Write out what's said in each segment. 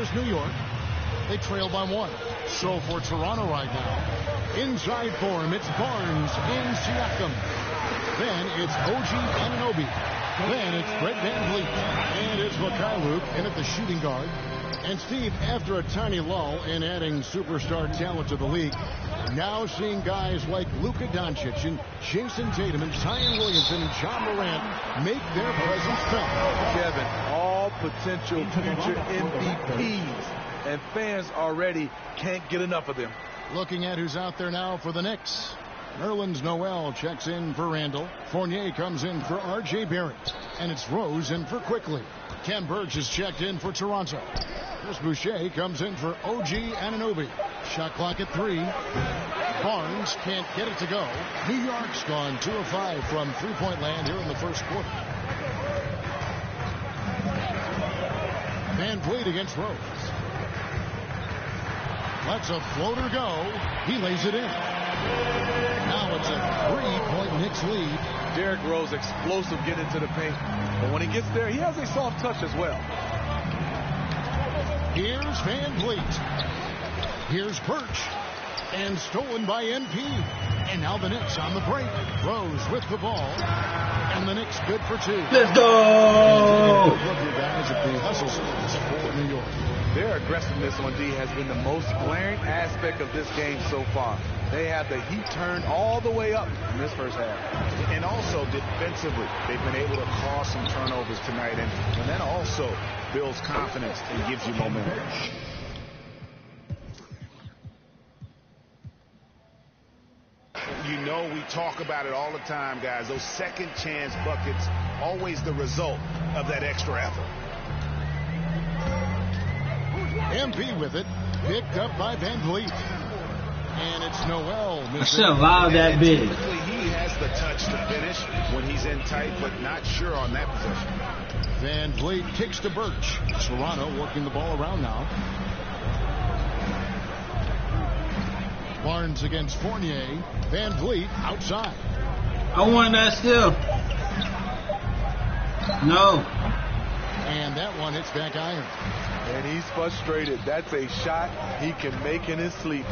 Here's New York. They trail by 1. So for Toronto right now, inside for him, it's Barnes and Siakam. Then it's OG Anunoby. Then it's Fred VanVleet. And it's MyCareer in at the shooting guard. And Steve, after a tiny lull in adding superstar talent to the league, now seeing guys like Luka Doncic and Jason Tatum and Zion Williamson and John Morant make their presence felt. Kevin, all potential future MVPs, and fans already can't get enough of them. Looking at who's out there now for the Knicks. Nerlens Noel checks in for Randall. Fournier comes in for R.J. Barrett. And it's Rose in for Quickly. Ken Burge is checked in for Toronto. Chris Boucher comes in for OG Anunoby. Shot clock at 3. Barnes can't get it to go. New York's gone 2 of 5 from three-point land here in the first quarter. VanVleet against Rose. Lets a floater go. He lays it in. Now it's a 3-point Knicks lead. Derrick Rose, explosive getting into the paint. But when he gets there, he has a soft touch as well. Here's VanVleet. Here's Birch. And stolen by NP. And now the Knicks on the break. Rose with the ball. And the Knicks good for 2. Let's go! Guys at the hustle for New York. Their aggressiveness on D has been the most glaring aspect of this game so far. They have the heat turned all the way up in this first half. And also defensively, they've been able to cause some turnovers tonight. And that also builds confidence and gives you momentum. You know, we talk about it all the time, guys. Those second chance buckets, always the result of that extra effort. MP with it, picked up by VanVleet. And it's Noel. I should have allowed that big. He has the touch to finish when he's in tight, but not sure on that possession. VanVleet kicks to Birch. Toronto working the ball around now. Barnes against Fournier. VanVleet outside. I want that still. No. And that one hits back iron. And he's frustrated. That's a shot he can make in his sleep.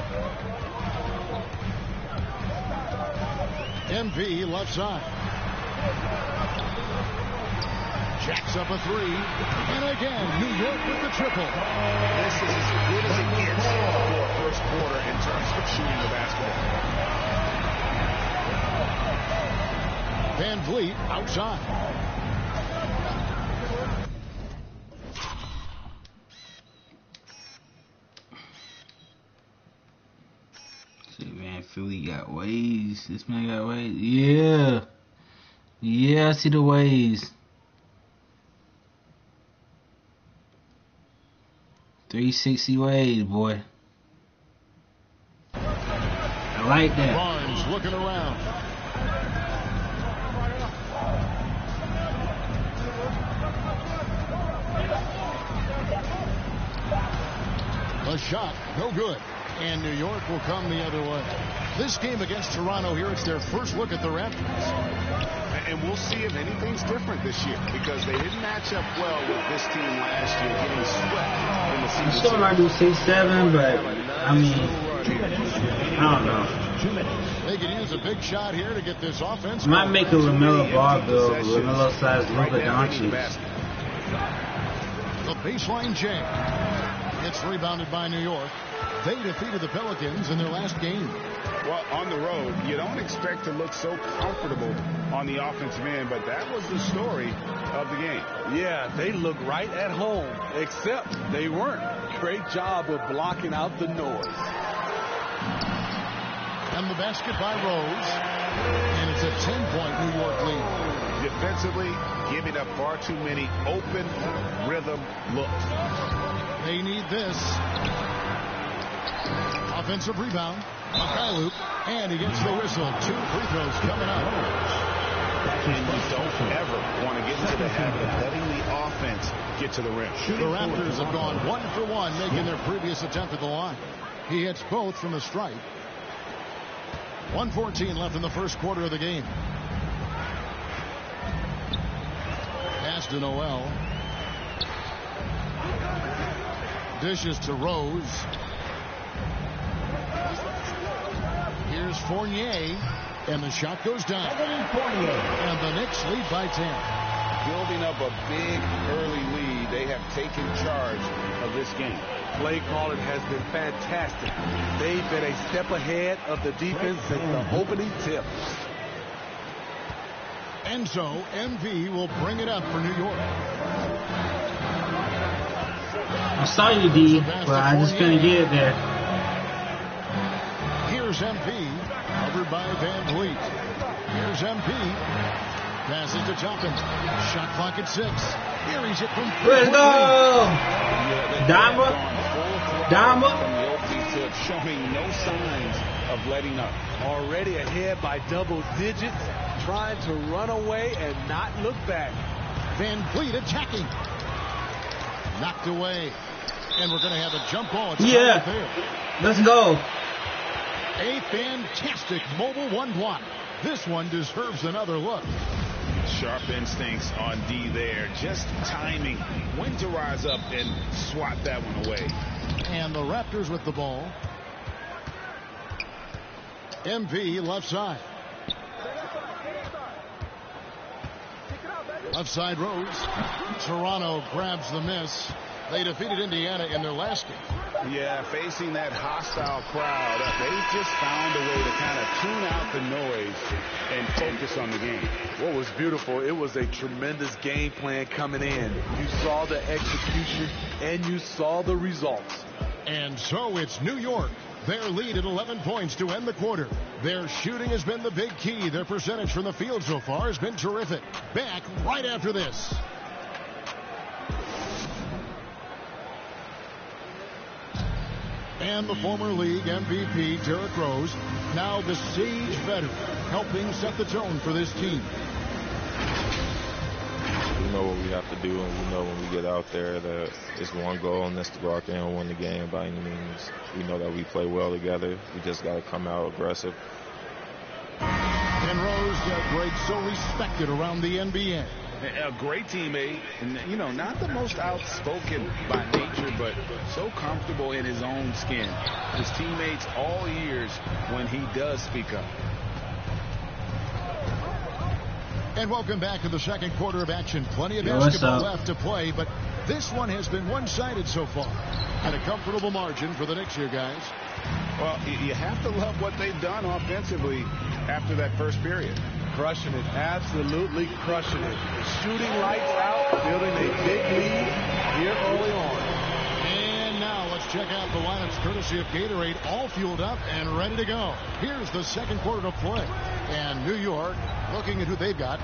MP left side. Jacks up a 3. And again, New York with the triple. This is as good as it gets for a first quarter in terms of shooting the basketball. VanVleet outside. VanVleet got waves. This man got waves. Yeah. Yeah, I see the waves. 360 waves, boy. I like that. Barnes looking around. The shot, no good. And New York will come the other way. This game against Toronto here, it's their first look at the Raptors. And we'll see if anything's different this year, because they didn't match up well with this team last year, getting swept in the season. I'm still might do 6-7, but I mean, I don't know. They could use a big shot here to get this offense. Might make a LaMelo ball though, LaMelo size Luka Doncic. The baseline jam. It's rebounded by New York. They defeated the Pelicans in their last game. Well, on the road, you don't expect to look so comfortable on the offensive end, but that was the story of the game. Yeah, they look right at home, except they weren't. Great job of blocking out the noise. And the basket by Rose. And it's a 10-point New York lead. Defensively, giving up far too many open rhythm looks. They need this. Offensive rebound. MyCareer, and he gets the whistle. 2 free throws coming up. And you don't ever want to get into the habit of letting the offense get to the rim. The Raptors have gone 1 for 1, making their previous attempt at the line. He hits both from the stripe. 1:14 left in the first quarter of the game. Pass to Noel. Dishes to Rose. Here's Fournier, and the shot goes down. And the Knicks lead by 10. Building up a big early lead, they have taken charge of this game. Play calling has been fantastic. They've been a step ahead of the defense since the opening tip. And so MV will bring it up for New York. I saw you, D, but I just couldn't get it there. Here's MP, covered by Van Vliet. Here's MP. Passes to Toppin. Shot clock at 6. Here he's it from 3. Let's go! Dama. From the opening tip, showing no signs of letting up. Already ahead by double digits, trying to run away and not look back. Van Vliet attacking. Knocked away. And we're going to have a jump ball. It's Yeah. there. Let's go. A fantastic mobile one block. This one deserves another look. Sharp instincts on D there. Just timing when to rise up and swat that one away. And the Raptors with the ball. MV left side. Left side Rose. Toronto grabs the miss. They defeated Indiana in their last game. Yeah, facing that hostile crowd, they just found a way to kind of tune out the noise and focus on the game. What was beautiful, it was a tremendous game plan coming in. You saw the execution and you saw the results. And so it's New York. Their lead at 11 points to end the quarter. Their shooting has been the big key. Their percentage from the field so far has been terrific. Back right after this. And the former league MVP, Derrick Rose, now the Sage veteran, helping set the tone for this team. We know what we have to do, and we know when we get out there that it's one goal, and that's to go out there and win the game by any means. We know that we play well together. We just got to come out aggressive. And Rose, Greg, so respected around the NBA. A great teammate, and you know, not the most outspoken by nature, but so comfortable in his own skin. His teammates all ears when he does speak up. And welcome back to the second quarter of action. Plenty of basketball left to play, but this one has been one-sided so far. And a comfortable margin for the Knicks here, guys. Well, you have to love what they've done offensively after that first period. Crushing it, absolutely crushing it. Shooting lights out, building a big lead here early on. And now let's check out the lineups courtesy of Gatorade, all fueled up and ready to go. Here's the second quarter to play. And New York looking at who they've got.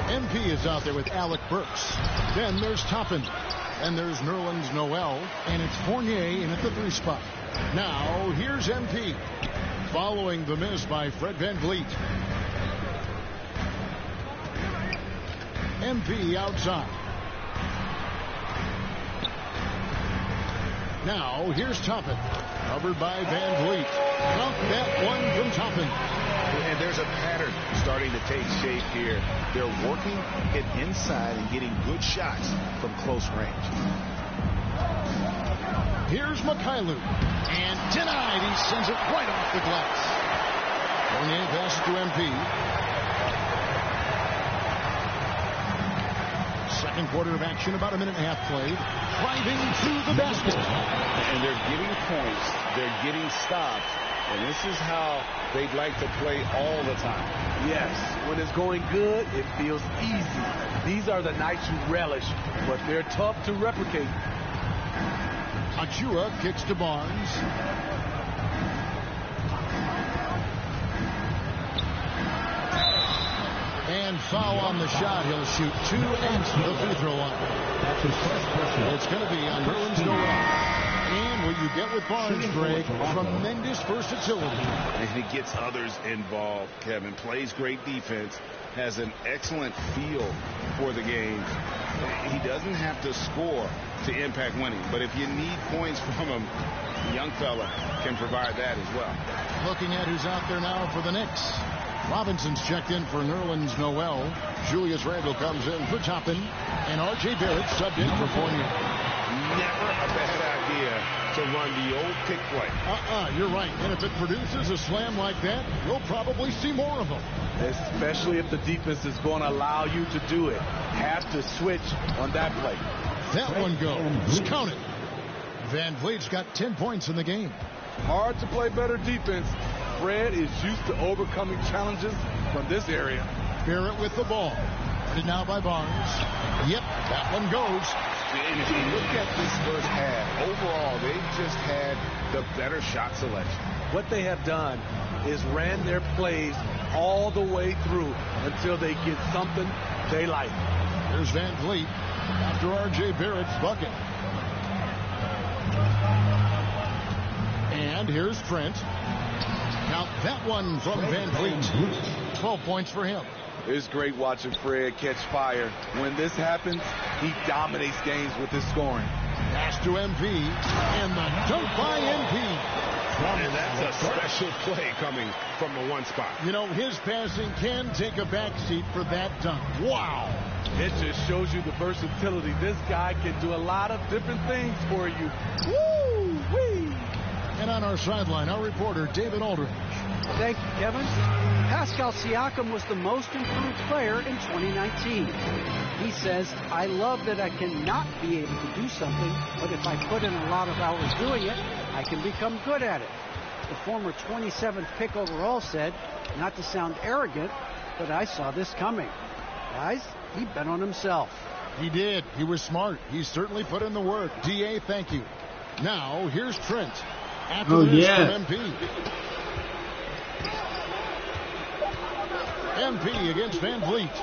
MP is out there with Alec Burks. Then there's Toppin. And there's Nerlens Noel. And it's Fournier in at the 3 spot. Now here's MP. Following the miss by Fred VanVleet. MP outside. Now here's Toppin. Covered by VanVleet. Count that one from Toppin. And there's a pattern starting to take shape here. They're working it inside and getting good shots from close range. Here's Mikhailuk. And denied. He sends it right off the glass. Fournier passes to MP. Second quarter of action, about a minute and a half played. Driving to the basket. And they're getting points. They're getting stops. And this is how they'd like to play all the time. Yes, when it's going good, it feels easy. These are the nights you relish, but they're tough to replicate. Achua kicks to Barnes. And foul on the shot. He'll shoot 2 at the free throw line. That's his first personal. It's going to be on Nerlens Noel. And what you get with Barnes, Greg, tremendous versatility. And he gets others involved, Kevin. Plays great defense. Has an excellent feel for the game. He doesn't have to score to impact winning. But if you need points from him, the young fella can provide that as well. Looking at who's out there now for the Knicks. Robinson's checked in for Nerlens Noel. Julius Randle comes in for Toppin. And R.J. Barrett subbed in for Fournier. Never a bad idea to run the old pick play. You're right. And if it produces a slam like that, you'll probably see more of them. Especially if the defense is going to allow you to do it. Have to switch on that play. That one goes. Count it. Van Vliet's got 10 points in the game. Hard to play better defense. Fred is used to overcoming challenges from this area. Barrett with the ball. Guarded now by Barnes. Yep, that one goes. And if you look at this first half, overall, they've just had the better shot selection. What they have done is ran their plays all the way through until they get something they like. There's Van Vliet after R.J. Barrett's bucket. And here's Trent. Count that one from Van Vliet. 12 points for him. It's great watching Fred catch fire. When this happens, he dominates games with his scoring. Pass to MP, and the dunk by MP. And that's a special play coming from the one spot. You know, his passing can take a backseat for that dunk. Wow. It just shows you the versatility. This guy can do a lot of different things for you. Woo-wee. And on our sideline, our reporter, David Aldridge. Thank you, Kevin. Pascal Siakam was the most improved player in 2019. He says, I love that I cannot be able to do something, but if I put in a lot of hours doing it, I can become good at it. The former 27th pick overall said, not to sound arrogant, but I saw this coming. Guys, he bet on himself. He did. He was smart. He certainly put in the work. D.A., thank you. Now, here's Trent. After this from MP. MP against Van Vliet.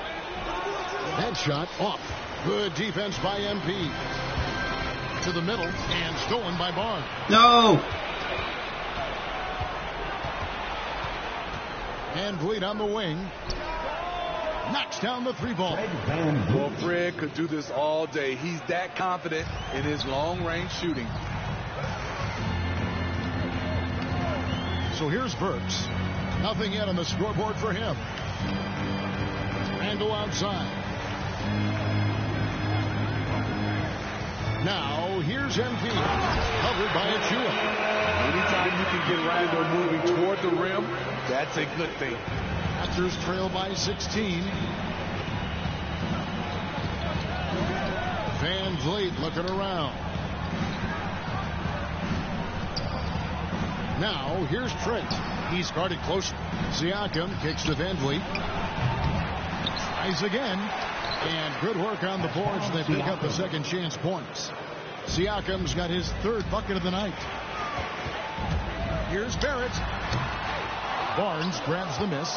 That shot off. Good defense by MP. To the middle and stolen by Barnes. No. Van Vliet on the wing. Knocks down the three ball. Well, Fred could do this all day. He's that confident in his long-range shooting. So here's Burks. Nothing yet on the scoreboard for him. Randall outside. Now here's MP. Covered by Achua. Anytime you can get Randall moving toward the rim, that's a good thing. Raptors trail by 16. Van Vliet looking around. Now, here's Trent. He's guarded closer. Siakam kicks to Van Vliet. Tries again. And good work on the boards. They pick up the second chance points. Siakam's got his third bucket of the night. Here's Barrett. Barnes grabs the miss.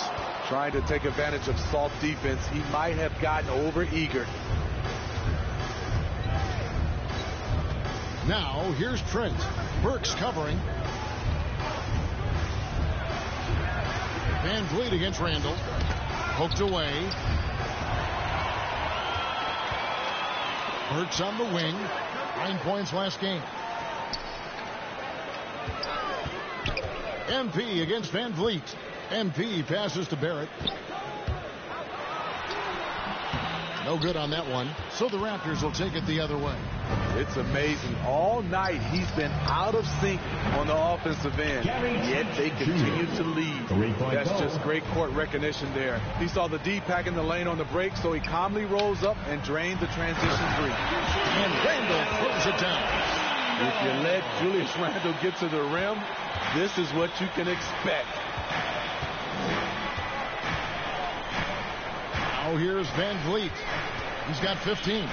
Trying to take advantage of soft defense. He might have gotten over-eager. Now, here's Trent. Burks covering. Van Vliet against Randall. Poked away. Burks on the wing. 9 points last game. MP against Van Vliet. MP passes to Barrett. No good on that one. So the Raptors will take it the other way. It's amazing. All night he's been out of sync on the offensive end, yet they continue to lead. That's just great court recognition there. He saw the D pack in the lane on the break, so he calmly rose up and drained the transition three. And Randall throws it down. If you let Julius Randle get to the rim, this is what you can expect. Now here's Van Vliet. He's got 15.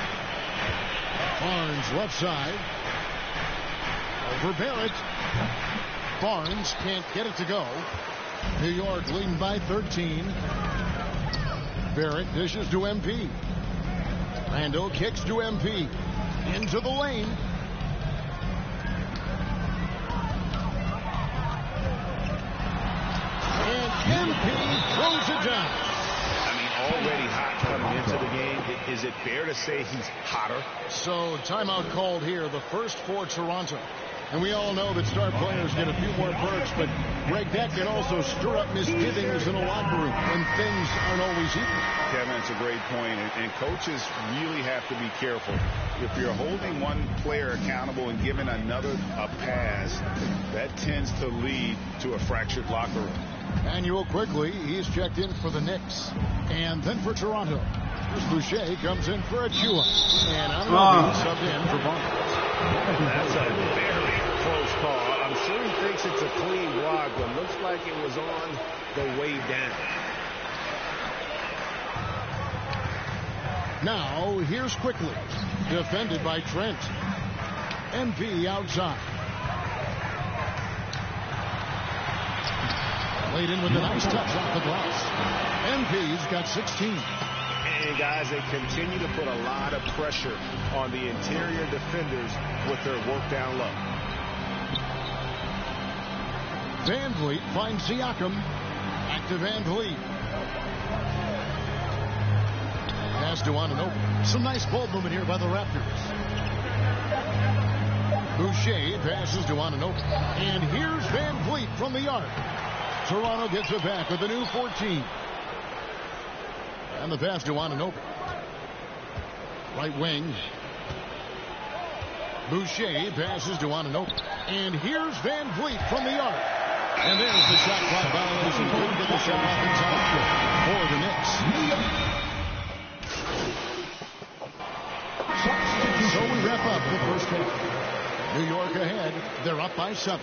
Barnes left side. Over Barrett. Barnes can't get it to go. New York leading by 13. Barrett dishes to MP. Randall kicks to MP. Into the lane. And MP throws it down. Already hot coming into the game. Is it fair to say he's hotter? So timeout called here, the first for Toronto. And we all know that star players get a few more perks, but Greg, that can also stir up misgivings in a locker room when things aren't always equal. Kevin, it's a great point, and coaches really have to be careful. If you're holding one player accountable and giving another a pass, that tends to lead to a fractured locker room. Manuel quickly, he's checked in for the Knicks. And then for Toronto, here's Boucher, comes in for Achua. And Anunoby subbed in for Barnes. That's a very close call. I'm sure he thinks it's a clean block, but looks like it was on the way down. Now, here's quickly, defended by Trent. MP outside. Laid in with a nice touch off the glass. MP's got 16. And guys, they continue to put a lot of pressure on the interior defenders with their work down low. Van Vliet finds Siakam. Back to Van Vliet. Pass to Anunoby. Some nice ball movement here by the Raptors. Boucher passes to Anunoby. And here's Van Vliet from the arc. Toronto gets it back with a new 14. And the pass to Anunoby. Right wing. Boucher passes to Anunoby. And here's Van Vliet from the arc. And there's the shot clock violation. Couldn't get the shot off in time for the Knicks. So we wrap up the first half. New York ahead. They're up by 7.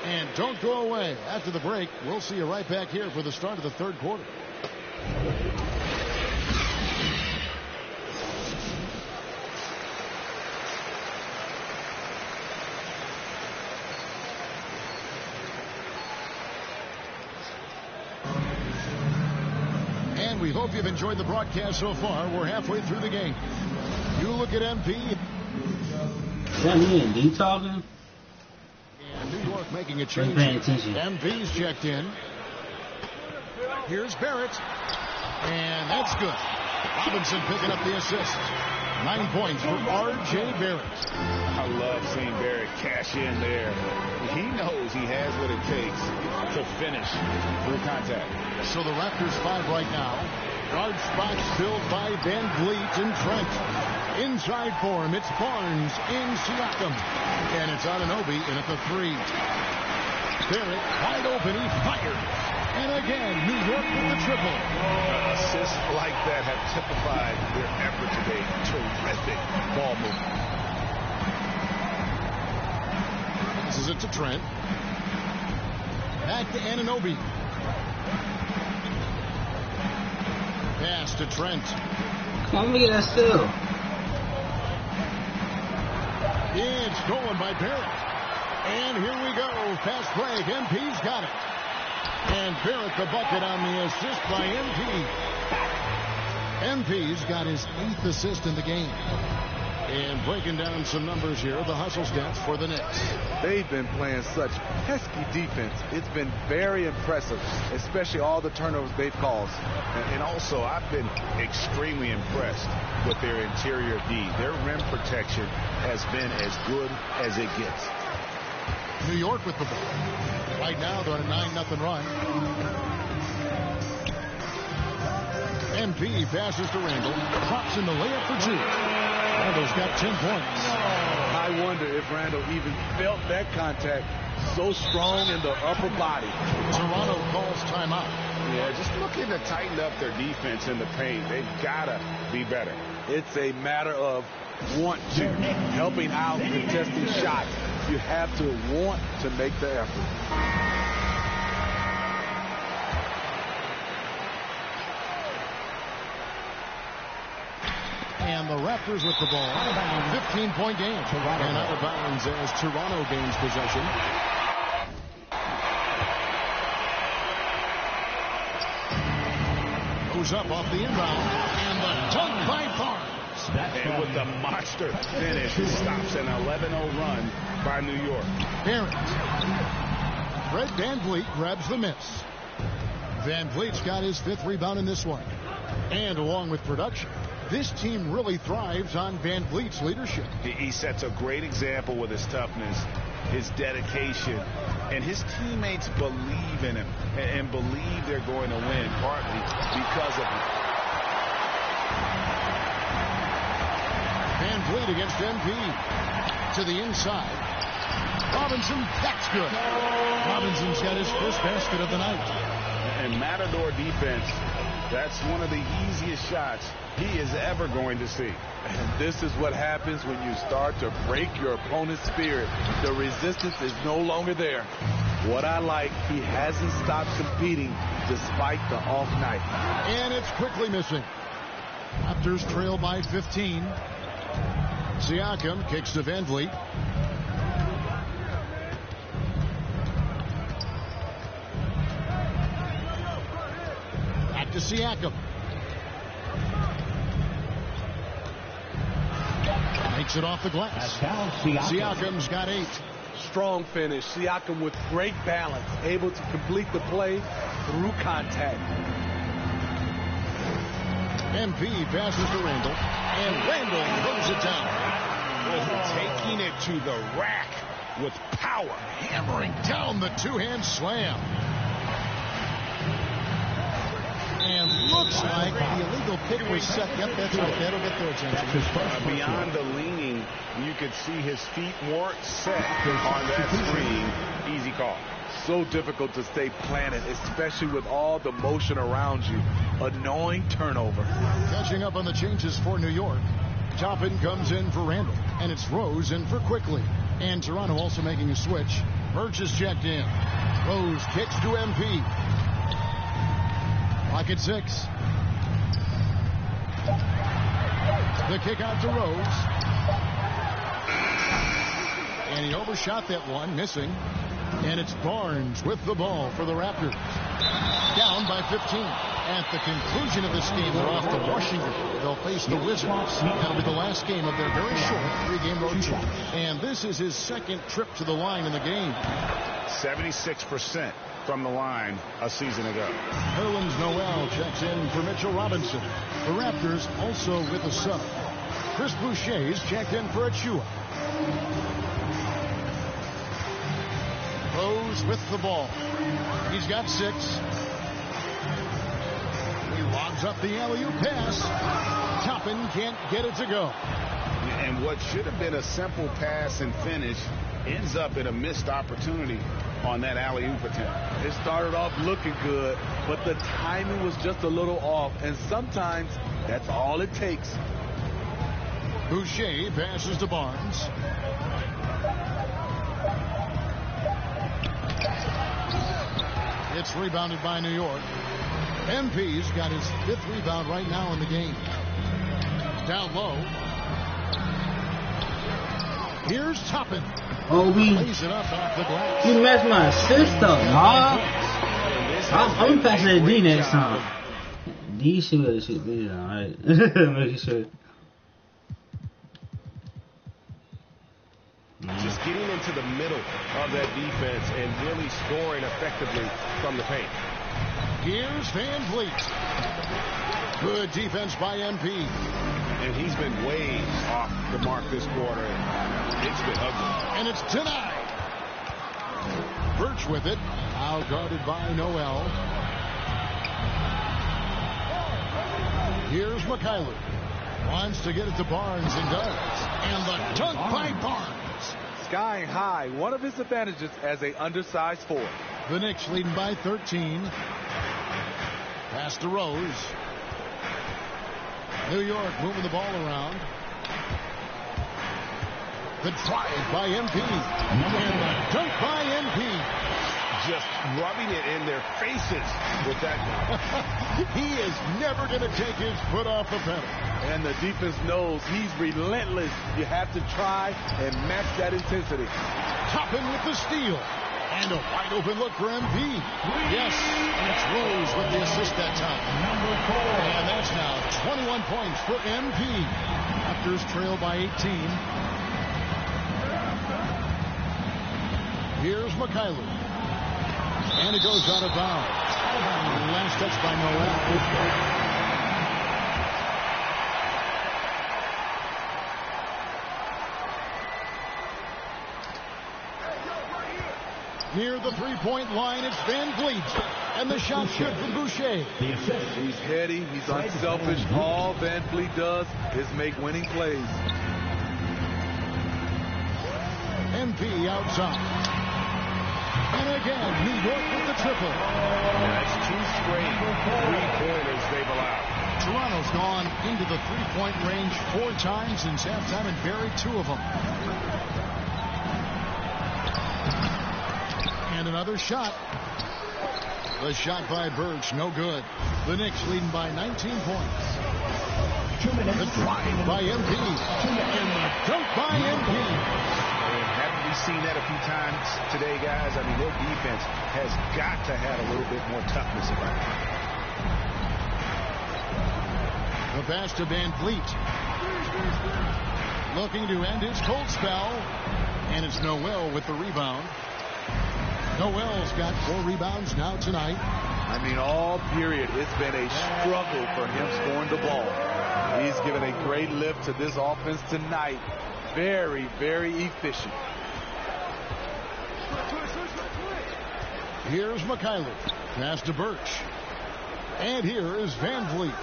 And don't go away. After the break, we'll see you right back here for the start of the third quarter. And we hope you've enjoyed the broadcast so far. We're halfway through the game. You look at MP. Is that me and D talking? And New York making a change. Paying attention. MP's checked in. Here's Barrett. And that's good. Robinson picking up the assist. 9 points for R.J. Barrett. I love seeing Barrett cash in there. He knows he has what it takes to finish through contact. So the Raptors 5 right now. Guard spots filled by Van Vliet and Trent. Inside for him, it's Barnes in Siakam. And it's Anunoby in at the 3. Barrett wide open, he fired. And again, New York with the triple. Assists like that have typified their effort today. Terrific ball movement. Passes it to Trent. Back to Anunoby. Pass to Trent. Come on, get that still. It's stolen by Barrett. And here we go. Fast break. MP's got it. And Barrett the bucket on the assist by MP. MP's got his 8th assist in the game. And breaking down some numbers here, the hustle stats for the Knicks. They've been playing such pesky defense. It's been very impressive, especially all the turnovers they've caused. And also, I've been extremely impressed with their interior D. Their rim protection has been as good as it gets. New York with the ball. Right now, they're on a 9-0 run. MP passes to Randall. Drops in the layup for 2. Randall's got 10 points. I wonder if Randall even felt that contact so strong in the upper body. Toronto calls timeout. Yeah, just looking to tighten up their defense in the paint. They've got to be better. It's a matter of want to, helping out, contesting shots. You have to want to make the effort. And the Raptors with the ball. 15-point game. And out of bounds as Toronto gains possession. Goes up off the inbound. And the dunk by Barnes. And with the monster finish, it stops an 11-0 run by New York. Barrett. Fred Van Vliet grabs the miss. Van Vliet's got his 5th rebound in this one. And along with production, This team really thrives on Van Vliet's leadership. He sets a great example with his toughness, his dedication, and his teammates believe in him and believe they're going to win, partly because of him. Van Vliet against MP. To the inside. Robinson, that's good. Robinson's got his first basket of the night. And Matador defense, that's one of the easiest shots he is ever going to see. And this is what happens when you start to break your opponent's spirit. The resistance is no longer there. What I like, he hasn't stopped competing despite the off night. And it's quickly missing. Raptors trail by 15. Siakam kicks to Van Vliet. Back to Siakam. Makes it off the glass. Siakam's got 8. Strong finish. Siakam with great balance, able to complete the play through contact. MP passes to Randall, and Randall throws it down. Taking it to the rack with power. Hammering down the two-hand slam. And looks like the illegal pick was set. Yep, that's right. That'll get their attention. Beyond the leaning, you could see his feet weren't set on that screen. Easy call. So difficult to stay planted, especially with all the motion around you. Annoying turnover. Catching up on the changes for New York. Toppin comes in for Randall, and it's Rose in for Quickly. And Toronto also making a switch. Birch is checked in. Rose kicks to MP. Clock at 6. The kick out to Rose. And he overshot that one, missing. And it's Barnes with the ball for the Raptors. Down by 15. At the conclusion of this game, they're off to Washington. They'll face the Wizards. That'll be the last game of their very short 3-game road trip. And this is his second trip to the line in the game. 76% from the line a season ago. Nerlens Noel checks in for Mitchell Robinson. The Raptors also with a sub. Chris Boucher's checked in for Achua. Rose with the ball. He's got 6. He lobs up the alley-oop pass. Toppin can't get it to go. And what should have been a simple pass and finish ends up in a missed opportunity on that alley-oop attempt. It started off looking good, but the timing was just a little off, and sometimes that's all it takes. Boucher passes to Barnes. It's rebounded by New York. MP's got his 5th rebound right now in the game. Down low. Here's Toppin. Obi, Lays it up off the glass. you messed my assist up, dog. I'm passing it to D next time. D should be able to shoot me, alright. Making sure. Just getting into the middle of that defense and really scoring effectively from the paint. Here's Van Vliet. Good defense by MP. And he's been way off the mark this quarter. It's been ugly. And it's denied. Birch with it. Now guarded by Noel. Here's McKayler. Wants to get it to Barnes and does. And the dunk by Barnes. Skying high, one of his advantages as a undersized forward. The Knicks leading by 13. Pass to Rose. New York moving the ball around. The drive by MP. And the dunk by MP. Just rubbing it in their faces with that. He is never going to take his foot off the pedal. And the defense knows he's relentless. You have to try and match that intensity. Toppin with the steal. And a wide open look for MP. Yes, and it's Rose with the assist that time. Number 4. And that's now 21 points for MP. Raptors trail by 18. Here's McKayler. And it goes out of bounds. Last touch by Noel. near the three-point line. It's Van Vliet. And the shot's good from Boucher. He's heady. He's unselfish. All Van Vliet does is make winning plays. MP outside. And again, New York with the triple. That's 2 straight three-pointers they've allowed. Toronto's gone into the three-point range 4 times since halftime and buried 2 of them. And another shot. The shot by Birch, no good. The Knicks leading by 19 points. The drive by MP. And the dunk by MP. Haven't we seen that a few times today, guys? I mean, their defense has got to have a little bit more toughness about it. The pass to Van Vliet. Looking to end his cold spell. And it's Noel with the rebound. Noel's got 4 rebounds now tonight. I mean, all period, it's been a struggle for him scoring the ball. He's given a great lift to this offense tonight. Very, very efficient. Here's McKaylee. Pass to Birch. And here is Van Vliet.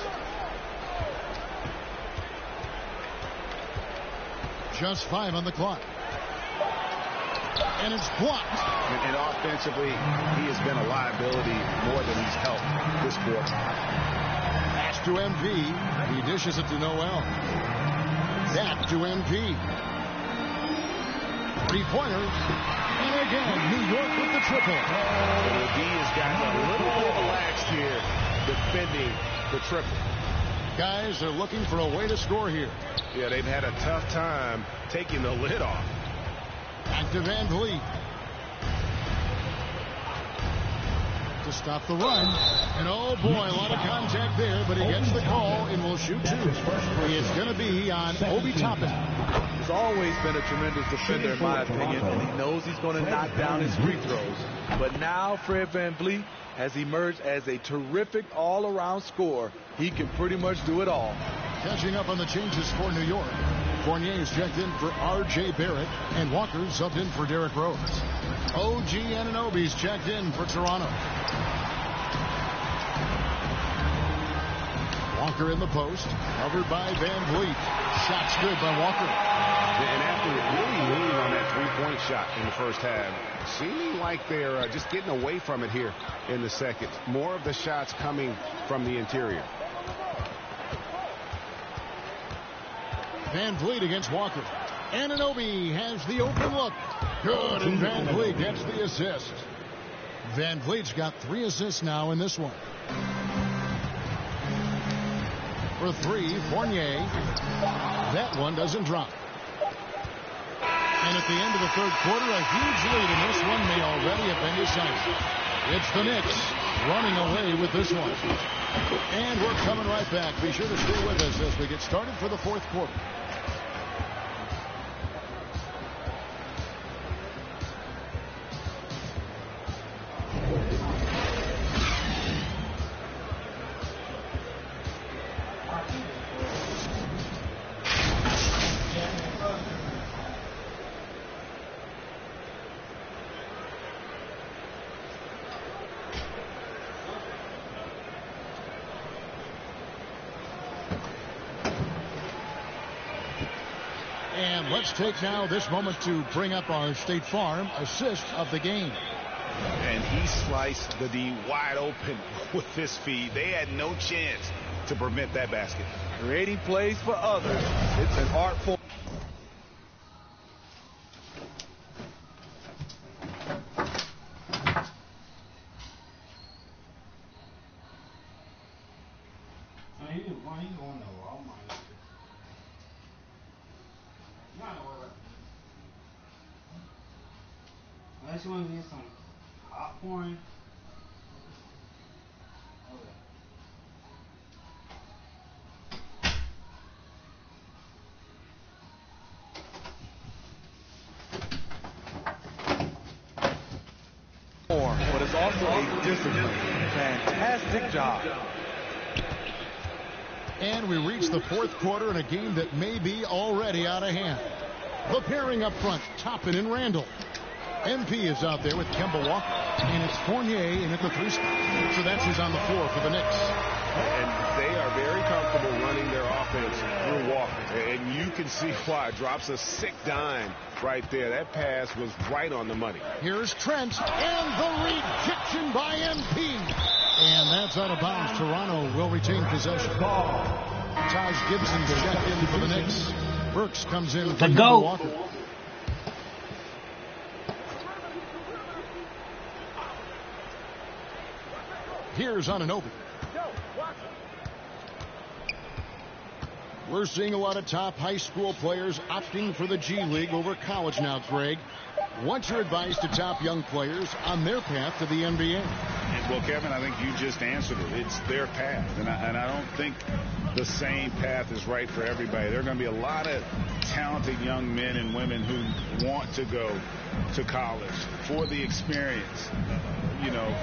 Just 5 on the clock. And it's blocked. And offensively, he has been a liability more than he's helped this quarter. Pass to MP. He dishes it to Noel. Back to MP. 3-pointer. And again, New York with the triple. The D has gotten a little more relaxed here defending the triple. Guys are looking for a way to score here. Yeah, they've had a tough time taking the lid off. Back to Van Vliet. To stop the run. And oh boy, a lot of contact there, but he gets the call and will shoot 2. It's going to be on Obi Toppin. He's always been a tremendous defender, in my opinion, and he knows he's going to knock down his free throws. But now Fred Van Vliet has emerged as a terrific all-around scorer. He can pretty much do it all. Catching up on the changes for New York. Fournier's checked in for R.J. Barrett, and Walker's subbed in for Derrick Rose. OG Anunoby's checked in for Toronto. Walker in the post, covered by Van Vliet. Shot's good by Walker. And after really leaning on that three-point shot in the first half, seeming like they're just getting away from it here in the second. More of the shots coming from the interior. Van Vliet against Walker. Anunoby has the open look. Good, and Van Vliet gets the assist. Van Vliet's got 3 assists now in this one. For 3, Fournier. That one doesn't drop. And at the end of the third quarter, a huge lead, and this one may already have been decided. It's the Knicks running away with this one. And we're coming right back. Be sure to stay with us as we get started for the fourth quarter. And let's take now this moment to bring up our State Farm assist of the game. And he sliced the D wide open with this feed. They had no chance to prevent that basket. Creating plays for others. It's an art form. Unless you want to get some popcorn. But it's also a discipline. Fantastic job. And we reach the fourth quarter in a game that may be already out of hand. The pairing up front, Toppin and Randall. MP is out there with Kemba Walker. And it's Fournier in at the 3 spot. So that's who's on the floor for the Knicks. And they are very comfortable running their offense through Walker. And you can see why. Drops a sick dime right there. That pass was right on the money. Here's Trent, and the rejection by MP. And that's out of bounds. Toronto will retain possession. Taj Gibson checked in for the Knicks. Burks comes in for go. Walker. Here's Anunoby. We're seeing a lot of top high school players opting for the G League over college now, Greg. What's your advice to top young players on their path to the NBA? Well, Kevin, I think you just answered it. It's their path. And I don't think the same path is right for everybody. There are going to be a lot of talented young men and women who want to go to college for the experience,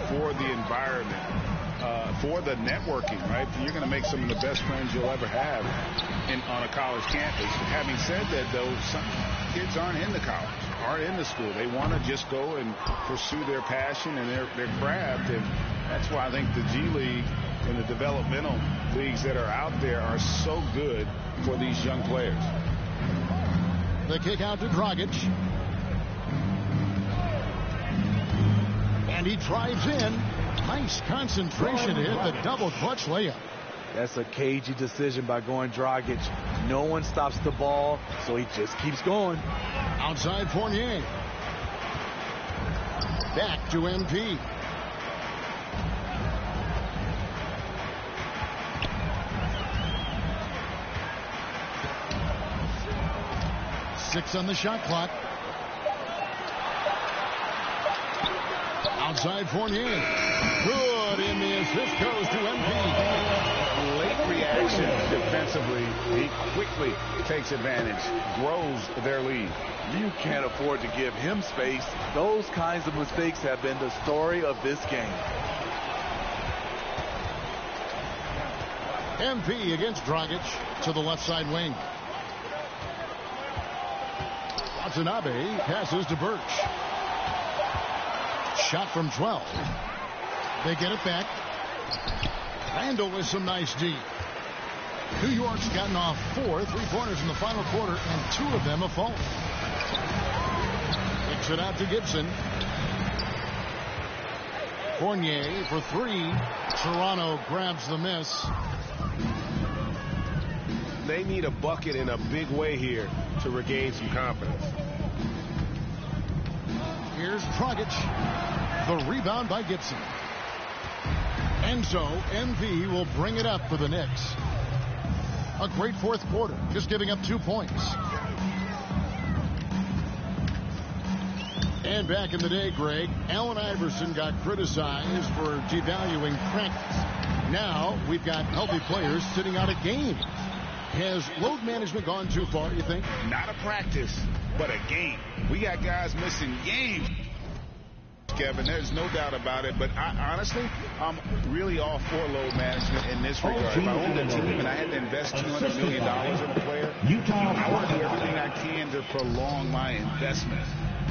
for the environment, for the networking, right? You're going to make some of the best friends you'll ever have on a college campus. Having said that, though, some kids aren't into college, aren't into school. They want to just go and pursue their passion and their craft, and that's why I think the G League and the developmental leagues that are out there are so good for these young players. The kick out to Dragic. And he drives in. Nice concentration to hit the double clutch layup. That's a cagey decision by going Dragic. No one stops the ball, so he just keeps going. Outside Fournier. Back to MP. Six on the shot clock. Outside Fournier. Good, and the assist goes to MP. Late reaction defensively. He quickly takes advantage, grows their lead. You can't afford to give him space. Those kinds of mistakes have been the story of this game. MP against Dragic to the left side wing. Watanabe passes to Birch. Shot from 12. They get it back. Randall with some nice D. New York's gotten off 4 3-pointers in the final quarter, and 2 of them have fallen. Kicks it out to Gibson. Fournier for 3. Toronto grabs the miss. They need a bucket in a big way here to regain some confidence. Here's Dragic. The rebound by Gibson. And so MV will bring it up for the Knicks. A great fourth quarter, just giving up 2 points. And back in the day, Greg, Allen Iverson got criticized for devaluing practice. Now we've got healthy players sitting out a game. Has load management gone too far, you think? Not a practice, but a game. We got guys missing games, Kevin. There's no doubt about it. But honestly, I'm really all for load management in this regard. If I owned a team and I had to invest $200 million in a player, I want to do everything I can to prolong my investment.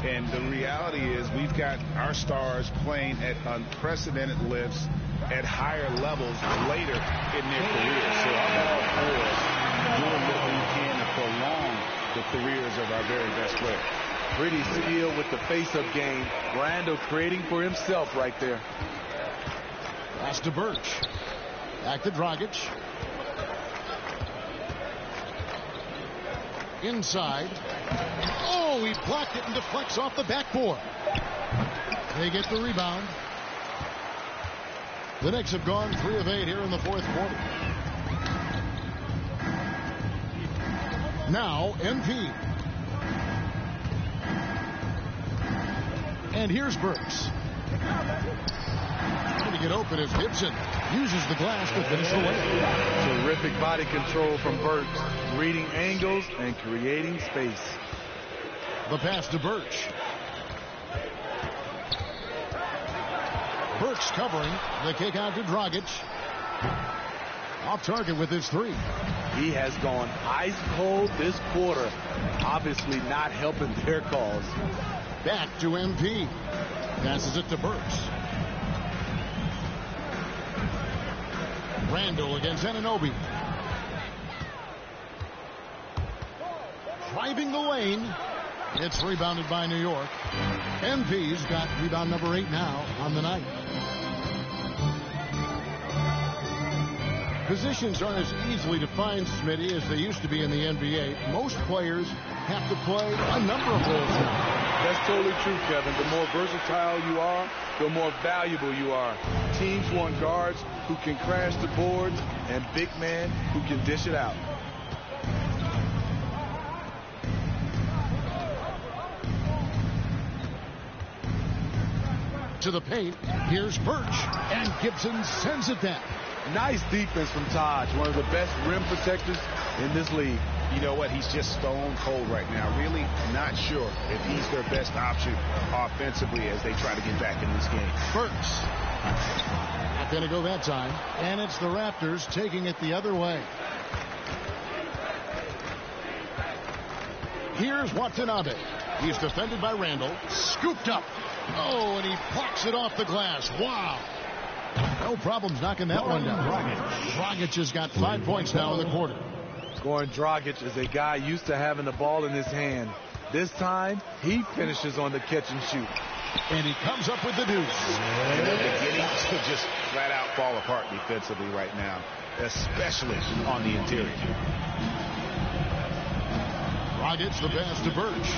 And the reality is we've got our stars playing at unprecedented lifts at higher levels later in their careers. So I'm all for doing what we can to prolong the careers of our very best players. Pretty steal with the face-up game. Randall creating for himself right there. Pass to Birch. Back to Dragic. Inside. Oh, he blocked it and deflects off the backboard. They get the rebound. The Knicks have gone 3 of 8 here in the fourth quarter. Now, MP. And here's Burks. Trying to get open as Gibson uses the glass to finish the way. Terrific body control from Burks, reading angles and creating space. The pass to Birch. Burks covering. The kick out to Dragic. Off target with his 3. He has gone ice cold this quarter. Obviously not helping their cause. Back to MP. Passes it to Burks. Randall against Anunoby. Driving the lane. It's rebounded by New York. MP's got rebound number 8 now on the night. Positions aren't as easily defined, Smitty, as they used to be in the NBA. Most players have to play a number of roles now. That's totally true, Kevin. The more versatile you are, the more valuable you are. Teams want guards who can crash the boards and big men who can dish it out. To the paint, here's Birch, and Gibson sends it down. Nice defense from Taj, one of the best rim protectors in this league. You know what? He's just stone cold right now. Really not sure if he's their best option offensively as they try to get back in this game. Burks. Not going to go that time. And it's the Raptors taking it the other way. Here's Watanabe. He's defended by Randall. Scooped up. Oh, and he blocks it off the glass. Wow. No problems knocking that one down. Dragic has got 5 points now in the quarter. Goran Dragic is a guy used to having the ball in his hand. This time, he finishes on the catch and shoot. And he comes up with the deuce. And they're beginning to just flat out fall apart defensively right now, especially on the interior. Dragic the pass to Birch.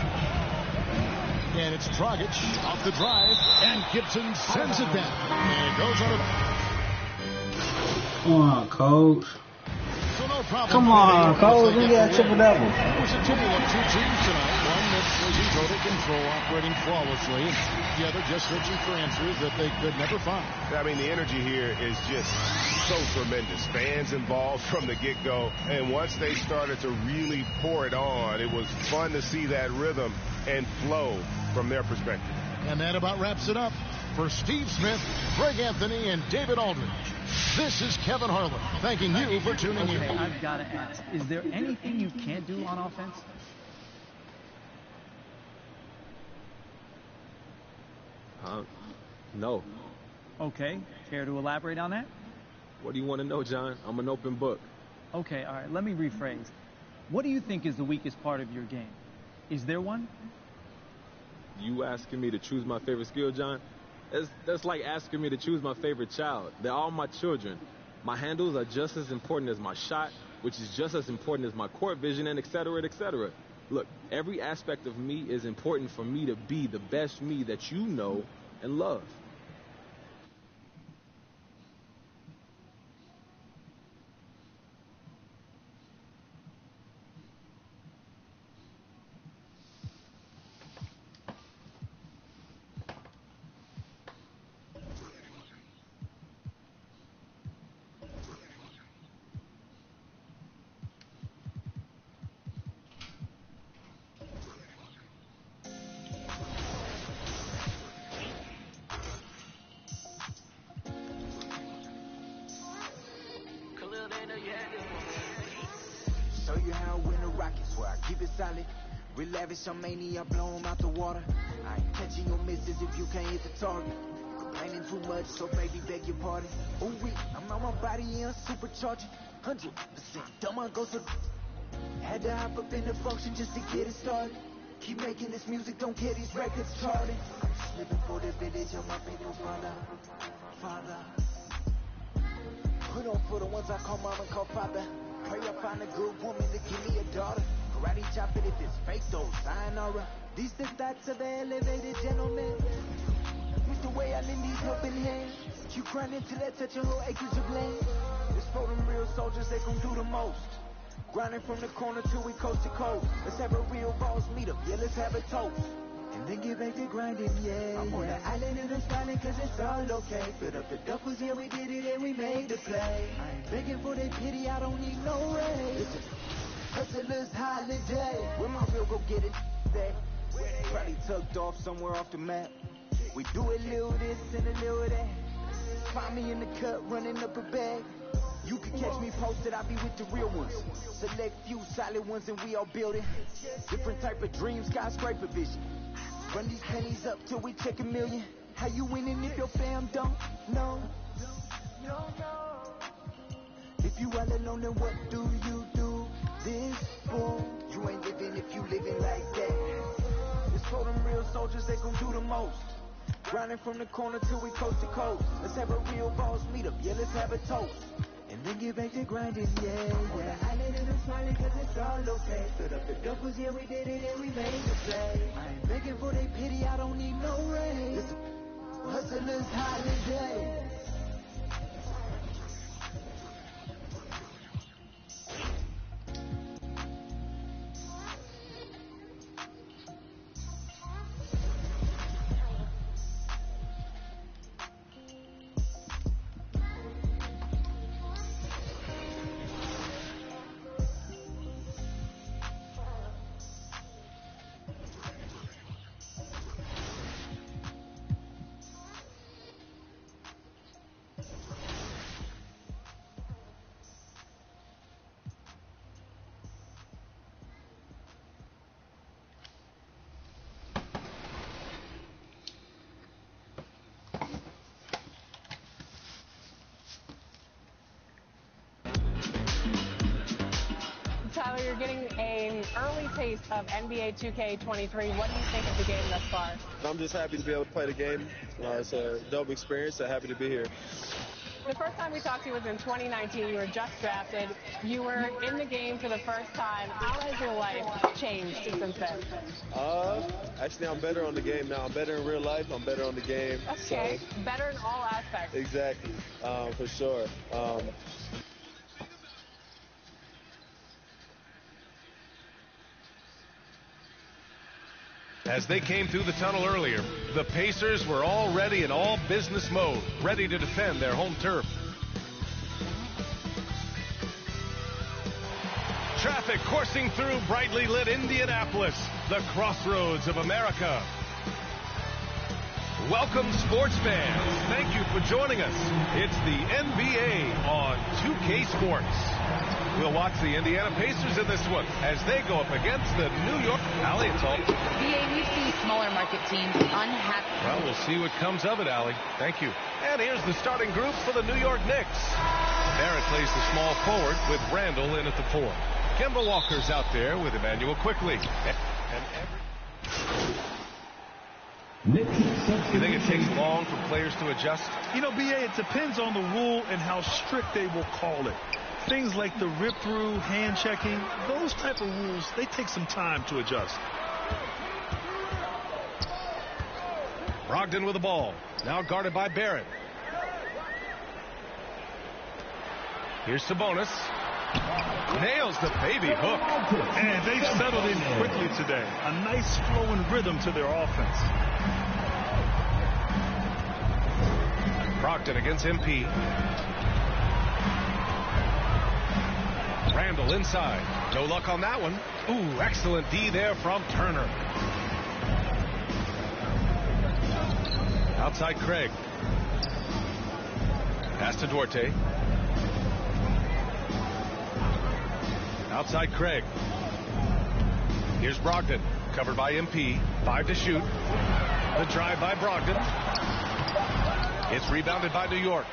And it's Dragic off the drive, and Gibson sends it down. And it goes on Come on, Coach. So no problem. Come on, Coach. We got a triple-double. It was a duel of 2 teams tonight. One that was in total control, operating flawlessly. The other just searching for answers that they could never find. I mean, the energy here is just so tremendous. Fans involved from the get-go. And once they started to really pour it on, it was fun to see that rhythm and flow from their perspective. And that about wraps it up. For Steve Smith, Greg Anthony, and David Aldridge, this is Kevin Harlan thanking you for tuning in. I've got to ask, is there anything you can't do on offense? No. Okay, care to elaborate on that? What do you want to know, John? I'm an open book. Okay, all right, let me rephrase. What do you think is the weakest part of your game? Is there one? You asking me to choose my favorite skill, John? That's like asking me to choose my favorite child. They're all my children. My handles are just as important as my shot, which is just as important as my court vision, and et cetera, et cetera. Look, every aspect of me is important for me to be the best me that you know and love. Show you how I win the Rockets, where I keep it solid. Real lavish, I'm mania, blow 'em out the water. I ain't catching your misses if you can't hit the target. Complaining too much, so baby, beg your pardon. Ooh, I'm on my body, yeah, supercharging. 100%, dumb, I go so. Had to hop up in the function just to get it started. Keep making this music, don't care these records charting. I'm just living for the village of my people, father. Put on for the ones I call mom and call father. Pray I find a good woman to give me a daughter. Karate chop it if it's fake though, sayonara. These the thoughts of an elevated gentleman. With the way I lend these helping hands. You grinding till I touch a whole acres of land. It's for them real soldiers, they gon' do the most. Grinding from the corner till we coast to coast. Let's have a real boss meet up, yeah, let's have a toast. And then get back to grinding, yeah. I'm on the island and I'm styling cause it's all okay. Fill up the duffels, yeah, we did it and we made the play. I ain't begging for that pity, I don't need no raise. Hustler's holiday. Where my real go get it today? Probably tucked off somewhere off the map. We do a little this and a little that. Find me in the cut, running up a bag. You can catch me posted, I be with the real ones. Select few solid ones and we all build it. Different type of dreams, skyscraper vision. Run these pennies up till we check a million. How you winning if your fam don't know? If you all alone, then what do you do this for? You ain't living if you living like that. It's for them real soldiers, they gon' do the most. Grinding from the corner till we coast to coast. Let's have a real boss meet up, yeah, let's have a toast. And then get back to grinding, yeah. I let it smiling cause it's all okay. Put up the doubles, yeah, we did it and we made the play. I ain't begging for they pity, I don't need no rain. It's a hustler's holiday. Tyler, you're getting an early taste of NBA 2K23. What do you think of the game thus far? I'm just happy to be able to play the game. It's a dope experience. I'm happy to be here. The first time we talked to you was in 2019. You were just drafted. You were in the game for the first time. How has your life changed since then? Actually, I'm better on the game now. I'm better in real life. I'm better on the game. Okay, so, better in all aspects. Exactly, for sure. As they came through the tunnel earlier, the Pacers were already in all business mode, ready to defend their home turf. Traffic coursing through brightly lit Indianapolis, the crossroads of America. Welcome, sports fans. Thank you for joining us. It's the NBA on 2K Sports. We'll watch the Indiana Pacers in this one as they go up against the New York Allie. It's all. We see smaller market teams unhappy. Well, we'll see what comes of it, Allie. Thank you. And here's the starting group for the New York Knicks. Barrett plays the small forward with Randall in at the 4. Kemba Walker's out there with Emmanuel Quickly. You think it takes long for players to adjust? You know, B.A., it depends on the rule and how strict they will call it. Things like the rip-through, hand-checking, those type of rules, they take some time to adjust. Brogdon with the ball. Now guarded by Barrett. Here's Sabonis. Nails the baby hook. And they settled in quickly today. A nice flowing rhythm to their offense. Brogdon against MP. Randall inside. No luck on that one. Ooh, excellent D there from Turner. Outside Craig. Pass to Duarte. Outside Craig. Here's Brogdon. Covered by MP. 5 to shoot. The drive by Brogdon. It's rebounded by New York.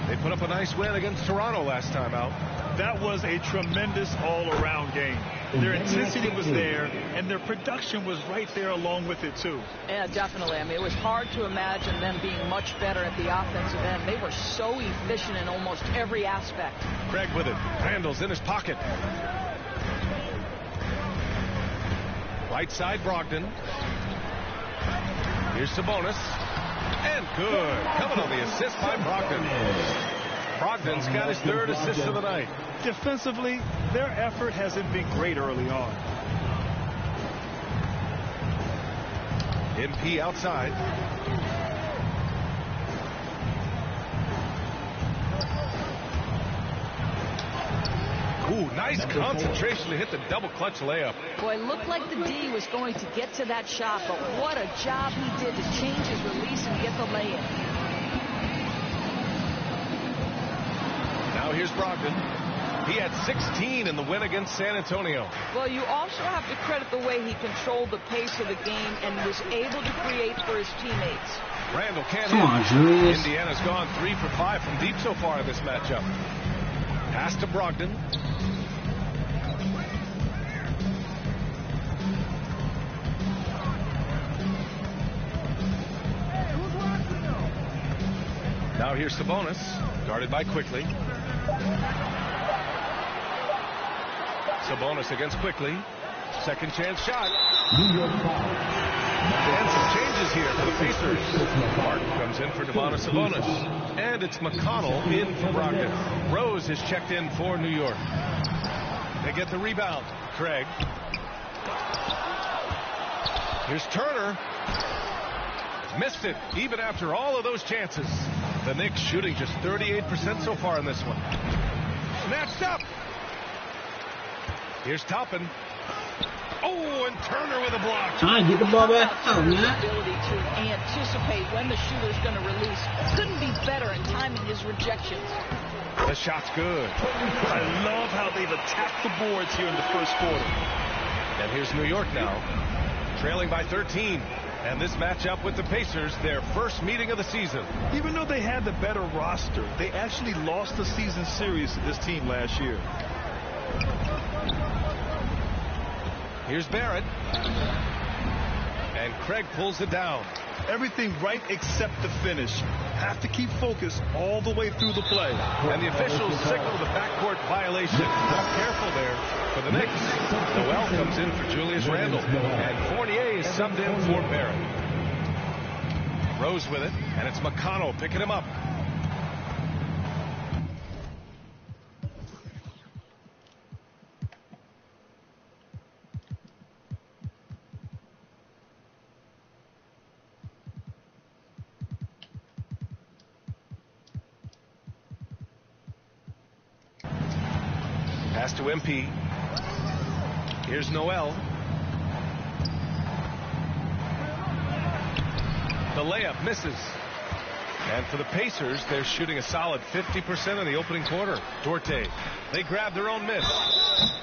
They put up a nice win against Toronto last time out. That was a tremendous all-around game. Their intensity was there, and their production was right there along with it, too. Yeah, definitely. I mean, it was hard to imagine them being much better at the offensive end. They were so efficient in almost every aspect. Craig with it. Randall's in his pocket. Right side, Brogdon. Here's Sabonis. And good. Coming on the assist by Brogdon. Brogdon's got his 3rd assist of the night. Defensively, their effort hasn't been great early on. MP outside. Ooh, nice concentration to hit the double clutch layup. Boy, looked like the D was going to get to that shot, but what a job he did to change his release and get the lay-in. Now here's Brogdon. He had 16 in the win against San Antonio. Well, you also have to credit the way he controlled the pace of the game and was able to create for his teammates. Randall can't Come on, hit. Julius. Indiana's gone 3 for 5 from deep so far in this matchup. Pass to Brogdon. Now here's Sabonis, guarded by Quickly. Sabonis against Quickly. Second chance shot. And some changes here for the Pacers. Martin comes in for Demonis Sabonis. And it's McConnell in for Brogdon. Rose is checked in for New York. They get the rebound. Craig. Here's Turner. Missed it, even after all of those chances. The Knicks shooting just 38% so far in this one. Snatched up. Here's Toppin. Oh, and Turner with a block. Trying to get the ball back out, man. Ability to anticipate when the shooter's going to release. Couldn't be better in timing his rejections. The shot's good. I love how they've attacked the boards here in the first quarter. And here's New York now, trailing by 13. And this matchup with the Pacers, their first meeting of the season. Even though they had the better roster, they actually lost the season series to this team last year. Here's Barrett. And Craig pulls it down. Everything right except the finish. Have to keep focused all the way through the play. And the officials signal the backcourt violation. Careful there for the Knicks. Noel comes in for Julius Randle. And Fournier is subbed in for Barrett. Rose with it. And it's McConnell picking him up. Pass to MP. Here's Noel. The layup misses. And for the Pacers, they're shooting a solid 50% in the opening quarter. Duarte, they grab their own miss.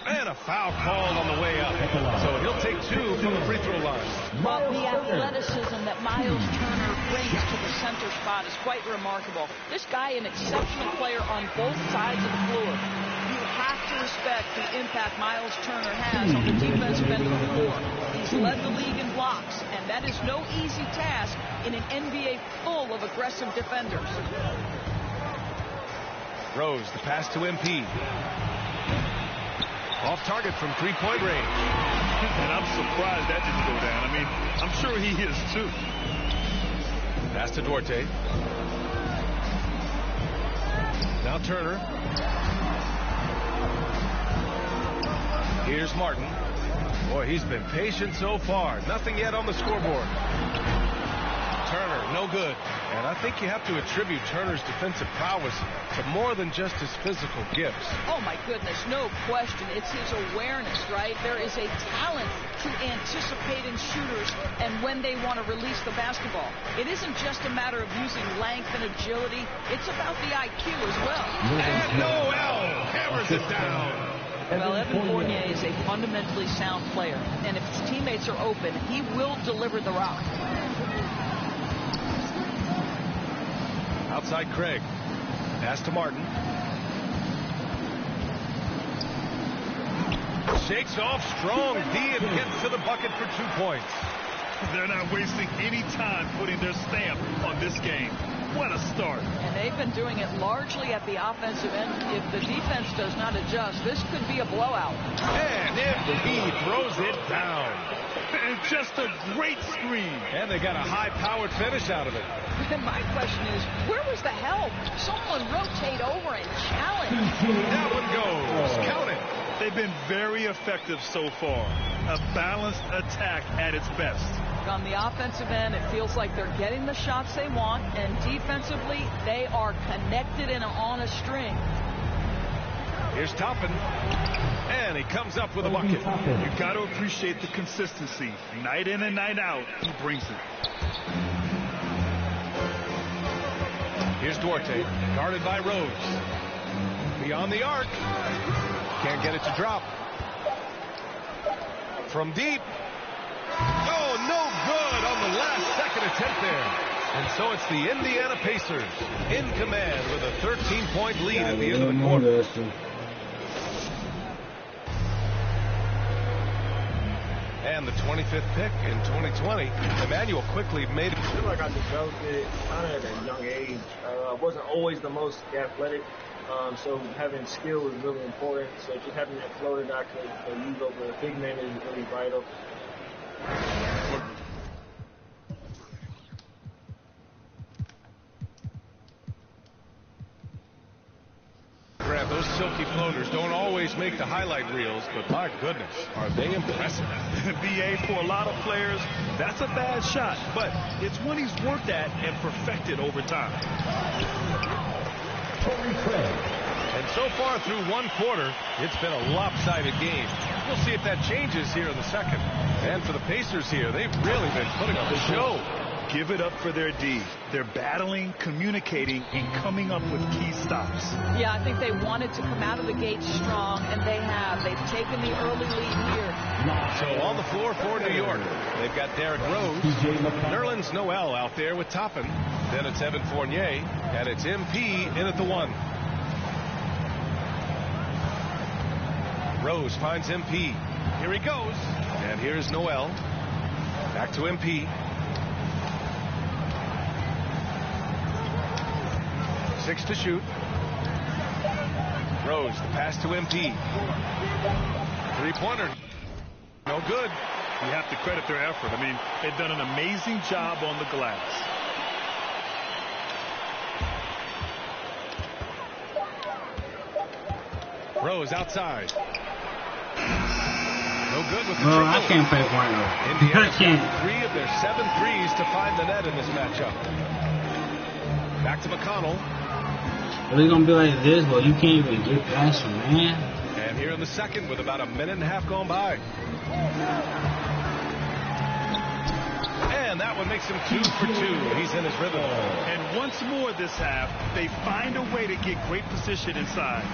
And a foul called on the way up. So he'll take 2 from the free throw line. Well, the athleticism that Miles Turner brings to the center spot is quite remarkable. This guy, an exceptional player on both sides of the floor. You have to respect the impact Miles Turner has on the defensive end of the floor. He's led the league in blocks, and that is no easy task in an NBA full of aggressive defenders. Rose, the pass to MP. Off target from three-point range. And I'm surprised that didn't go down. I mean, I'm sure he is too. Pass to Duarte. Now Turner. Here's Martin. Boy, he's been patient so far. Nothing yet on the scoreboard. Turner, no good. And I think you have to attribute Turner's defensive prowess to more than just his physical gifts. Oh, my goodness, no question. It's his awareness, right? There is a talent to anticipating shooters and when they want to release the basketball. It isn't just a matter of using length and agility. It's about the IQ as well. And Noel hammers it down. Well, Evan Fournier is a fundamentally sound player, and if his teammates are open, he will deliver the rock. Outside Craig. Pass to Martin. Shakes off strong D and gets to the bucket for 2 points. They're not wasting any time putting their stamp on this game. What a start. And they've been doing it largely at the offensive end. If the defense does not adjust, this could be a blowout. And he throws it down. And just a great screen. And they got a high-powered finish out of it. My question is, where was the help? Someone rotate over and challenge. That one goes. Count it. They've been very effective so far. A balanced attack at its best. On the offensive end, it feels like they're getting the shots they want, and defensively, they are connected and on a string. Here's Toppin, and he comes up with a bucket. You've got to appreciate the consistency. Night in and night out, he brings it. Here's Duarte, guarded by Rose. Beyond the arc. Can't get it to drop. From deep. Oh, no good on the last second attempt there. And so it's the Indiana Pacers in command with a 13-point lead at the end of the quarter. And the 25th pick in 2020, Emmanuel quickly made it. I feel like I developed it kind of at a young age. I wasn't always the most athletic, so having skill is really important. So just having that floater that I could use over a big man is really vital. Grab those silky floaters don't always make the highlight reels, but my goodness, are they impressive. BA, for a lot of players, that's a bad shot, but it's one he's worked at and perfected over time. And so far through one quarter, it's been a lopsided game. We'll see if that changes here in the second. And for the Pacers here, they've really been putting up a show. Give it up for their D. They're battling, communicating, and coming up with key stops. Yeah, I think they wanted to come out of the gate strong, and they have. They've taken the early lead here. So on the floor for New York, they've got Derrick Rose, Nerlens Noel out there with Toppin. Then it's Evan Fournier, and it's MP in at the 1. Rose finds MP. Here he goes. And here's Noel. Back to MP. 6 to shoot. Rose, the pass to MP. 3-pointer. No good. You have to credit their effort. I mean, they've done an amazing job on the glass. Rose outside. No good with the Bro, triple. I can't play point though. Indiana's I can't. got 3 of their 7 threes to find the net in this matchup. Back to McConnell. Are they gonna be like this? Well, you can't even get past him, man. And here in the second with about a minute and a half gone by. And that one makes him 2 for 2. He's in his rhythm. And once more this half, they find a way to get great position inside.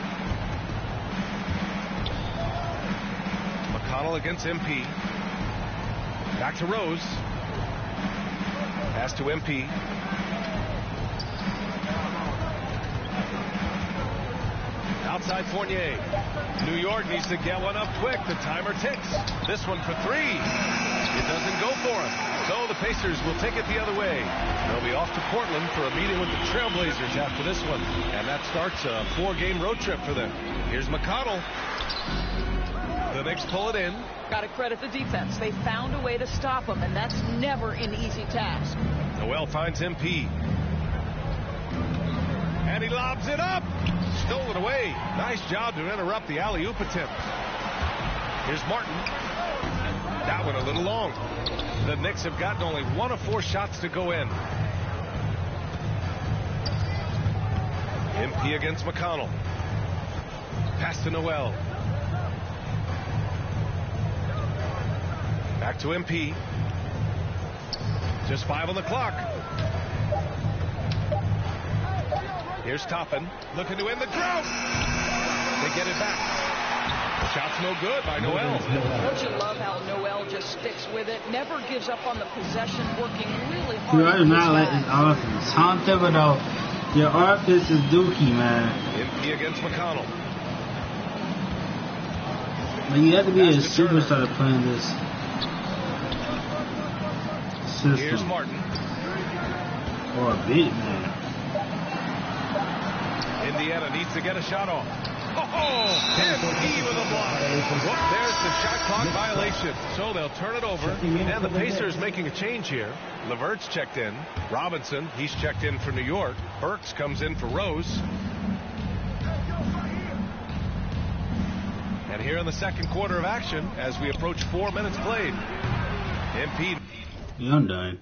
McConnell against MP. Back to Rose. Pass to MP. Outside Fournier. New York needs to get one up quick. The timer ticks. This one for 3. It doesn't go for him. So the Pacers will take it the other way. They'll be off to Portland for a meeting with the Trailblazers after this one. And that starts a 4-game road trip for them. Here's McConnell. The Knicks pull it in. Got to credit the defense. They found a way to stop him, and that's never an easy task. Noel finds MP. And he lobs it up. Stolen away. Nice job to interrupt the alley-oop attempt. Here's Martin. That one a little long. The Knicks have gotten only 1 of 4 shots to go in. MP against McConnell. Pass to Noel. Back to MP. Just 5 on the clock. Here's Toppin, looking to end the drought. They get it back. Shot's no good by Noel. Don't you love how Noel just sticks with it, never gives up on the possession, working really hard. Dude, I do not like this offense. Tom Thibodeau, your offense is dookie, man. MP against McConnell. Like, you have to be a superstar to play in this system. Here's Martin. Or a big man. Indiana needs to get a shot off. MP with a block. Well, there's the shot clock violation. So they'll turn it over. And the Pacers making a change here. LeVert's checked in. Robinson, he's checked in for New York. Burks comes in for Rose. And here in the second quarter of action, as we approach 4 minutes played, MP. Yeah, I'm done.